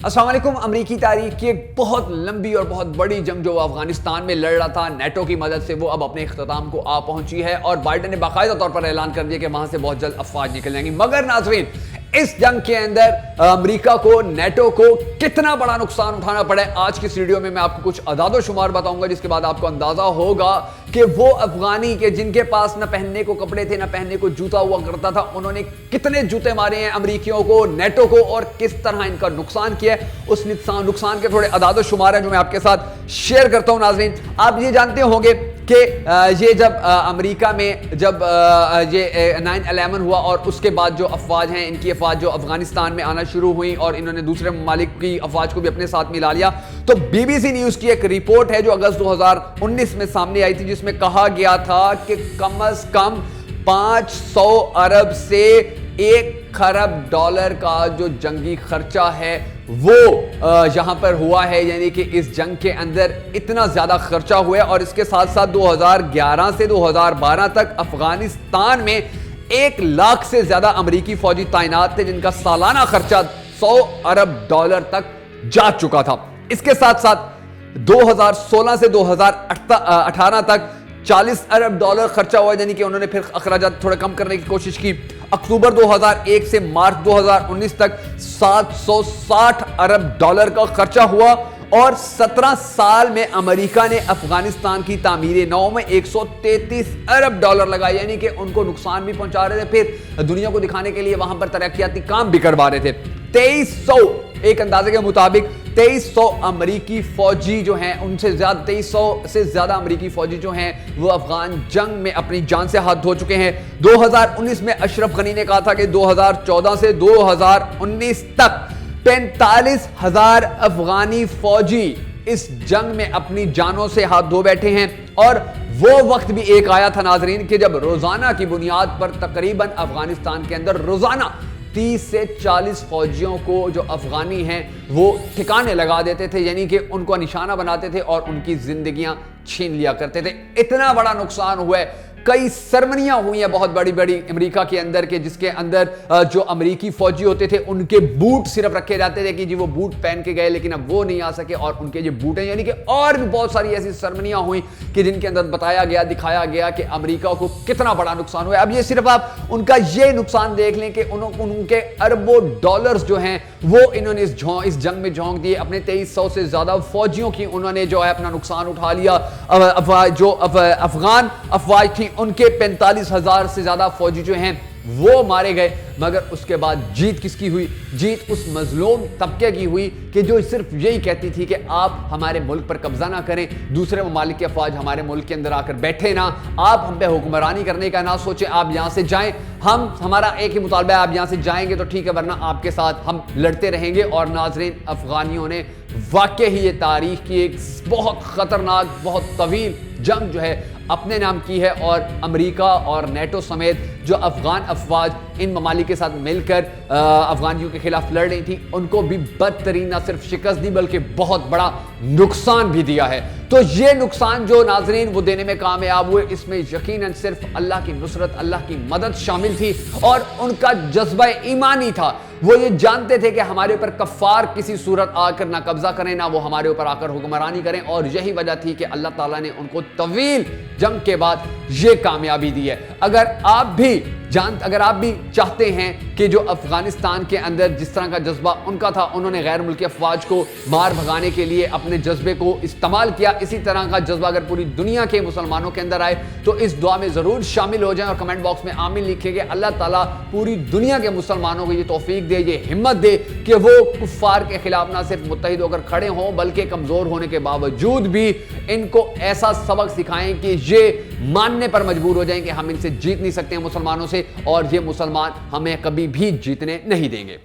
السلام علیکم۔ امریکی تاریخ کی ایک بہت لمبی اور بہت بڑی جنگ جو افغانستان میں لڑ رہا تھا نیٹو کی مدد سے، وہ اب اپنے اختتام کو آ پہنچی ہے اور بائیڈن نے باقاعدہ طور پر اعلان کر دیا کہ وہاں سے بہت جلد افواج نکل جائیں گی۔ مگر ناظرین، اس جنگ کے اندر امریکہ کو، نیٹو کو کتنا بڑا نقصان اٹھانا پڑا ہے، آج کی اس ویڈیو میں میں آپ کو کچھ اعداد و شمار بتاؤں گا، جس کے بعد آپ کو اندازہ ہوگا کہ وہ افغانی کے جن کے پاس نہ پہننے کو کپڑے تھے نہ پہننے کو جوتا ہوا کرتا تھا، انہوں نے کتنے جوتے مارے ہیں امریکیوں کو، نیٹو کو، اور کس طرح ان کا نقصان کیا ہے۔ اس نقصان کے تھوڑے اعداد و شمار ہیں جو میں آپ کے ساتھ شیئر کرتا ہوں۔ ناظرین، آپ یہ جانتے ہوں گے کہ یہ جب امریکہ میں جب یہ 9/11 ہوا اور اس کے بعد جو افواج ہیں، ان کی افواج جو افغانستان میں آنا شروع ہوئی اور انہوں نے دوسرے ممالک کی افواج کو بھی اپنے ساتھ ملا لیا، تو بی بی سی نیوز کی ایک رپورٹ ہے جو اگست 2019 میں سامنے آئی تھی، جس میں کہا گیا تھا کہ کم از کم 500 ارب سے 1 خرب ڈالر کا جو جنگی خرچہ ہے وہ یہاں پر ہوا ہے، یعنی کہ اس جنگ کے اندر اتنا زیادہ خرچہ ہوا ہے۔ اور اس کے ساتھ ساتھ 2011 سے 2012 تک افغانستان میں 1 لاکھ سے زیادہ امریکی فوجی تعینات تھے، جن کا سالانہ خرچہ 100 ارب ڈالر تک جا چکا تھا۔ اس کے ساتھ ساتھ 2016 سے 2018 تک 40 ارب ڈالر خرچہ ہوا، یعنی کہ انہوں نے پھر اخراجات تھوڑا کم کرنے کی کوشش کی۔ اکتوبر 2001 سے مارچ 2019 تک 760 ارب ڈالر کا خرچہ ہوا، اور 17 سال میں امریکہ نے افغانستان کی تعمیر نو میں 133 ارب ڈالر لگائے، یعنی کہ ان کو نقصان بھی پہنچا رہے تھے، پھر دنیا کو دکھانے کے لیے وہاں پر ترقیاتی کام بھی کروا رہے تھے۔ 2300 ایک اندازے کے مطابق 2300 امریکی فوجی جو ہیں، ان سے زیادہ 2300 سے زیادہ امریکی فوجی جو ہیں وہ افغان جنگ میں اپنی جان سے ہاتھ دھو چکے ہیں۔ 2019 میں اشرف غنی نے کہا تھا کہ 2014 سے 2019 تک 45,000 افغانی فوجی اس جنگ میں اپنی جانوں سے ہاتھ دھو بیٹھے ہیں، اور وہ وقت بھی ایک آیا تھا ناظرین کہ جب روزانہ کی بنیاد پر تقریباً افغانستان کے اندر روزانہ 30 سے 40 فوجیوں کو جو افغانی ہیں وہ ٹھکانے لگا دیتے تھے، یعنی کہ ان کو نشانہ بناتے تھے اور ان کی زندگیاں چھین لیا کرتے تھے۔ اتنا بڑا نقصان ہوا ہے، کئی سرمنیاں ہوئی ہیں بہت بڑی بڑی امریکہ کے اندر کے، جس کے اندر جو امریکی فوجی ہوتے تھے ان کے بوٹ صرف رکھے جاتے تھے کہ جی وہ بوٹ پہن کے گئے لیکن اب وہ نہیں آ سکے، اور ان کے جو بوٹ ہیں، یعنی کہ اور بھی بہت ساری ایسی سرمنیاں ہوئیں کہ جن کے اندر بتایا گیا، دکھایا گیا کہ امریکہ کو کتنا بڑا نقصان ہوا ہے۔ اب یہ صرف آپ ان کا یہ نقصان دیکھ لیں کہ ان کے اربوں ڈالرز جو ہیں وہ انہوں نے اس جنگ میں جھونک دیے، اپنے 2300 سے زیادہ فوجیوں کی انہوں نے جو ہے اپنا نقصان اٹھا لیا۔ جو افغان افواج تھی ان کے 45,000 سے زیادہ فوجی جو ہیں وہ مارے گئے، مگر اس کے بعد جیت کس کی ہوئی؟ جیت اس مظلوم طبقے کی ہوئی کہ جو صرف یہی کہتی تھی کہ آپ ہمارے ملک پر قبضہ نہ کریں، دوسرے ممالک کی افواج ہمارے ملک کے اندر آ کر بیٹھے نہ، آپ ہم پہ حکمرانی کرنے کا نہ سوچیں، آپ یہاں سے جائیں، ہمارا ایک ہی مطالبہ ہے، آپ یہاں سے جائیں گے تو ٹھیک ہے، ورنہ آپ کے ساتھ ہم لڑتے رہیں گے۔ اور ناظرین، افغانیوں نے واقعی ہی یہ تاریخ کی ایک بہت خطرناک، بہت طویل جنگ جو ہے اپنے نام کی ہے، اور امریکہ اور نیٹو سمیت جو افغان افواج ان ممالک کے ساتھ مل کر افغانیوں کے خلاف لڑ رہی تھی، ان کو بھی بدترین نہ صرف شکست دی بلکہ بہت بڑا نقصان بھی دیا ہے۔ تو یہ نقصان جو ناظرین وہ دینے میں کامیاب ہوئے، اس میں یقیناً صرف اللہ کی نصرت، اللہ کی مدد شامل تھی، اور ان کا جذبہ ایمانی تھا۔ وہ یہ جانتے تھے کہ ہمارے اوپر کفار کسی صورت آ کر نہ قبضہ کریں، نہ وہ ہمارے اوپر آ کر حکمرانی کریں، اور یہی وجہ تھی کہ اللہ تعالیٰ نے ان کو طویل جنگ کے بعد یہ کامیابی دی ہے۔ اگر آپ بھی چاہتے ہیں کہ جو افغانستان کے اندر جس طرح کا جذبہ ان کا تھا، انہوں نے غیر ملکی افواج کو مار بھگانے کے لیے اپنے جذبے کو استعمال کیا، اسی طرح کا جذبہ اگر پوری دنیا کے مسلمانوں کے اندر آئے تو اس دعا میں ضرور شامل ہو جائیں، اور کمنٹ باکس میں آمین لکھیں کہ اللہ تعالیٰ پوری دنیا کے مسلمانوں کو یہ توفیق دے، یہ ہمت دے کہ وہ کفار کے خلاف نہ صرف متحد ہو کر کھڑے ہوں بلکہ کمزور ہونے کے باوجود بھی ان کو ایسا سبق سکھائیں کہ یہ ماننے پر مجبور ہو جائیں کہ ہم ان سے جیت نہیں سکتے ہیں مسلمانوں سے، اور یہ مسلمان ہمیں کبھی بھی جیتنے نہیں دیں گے۔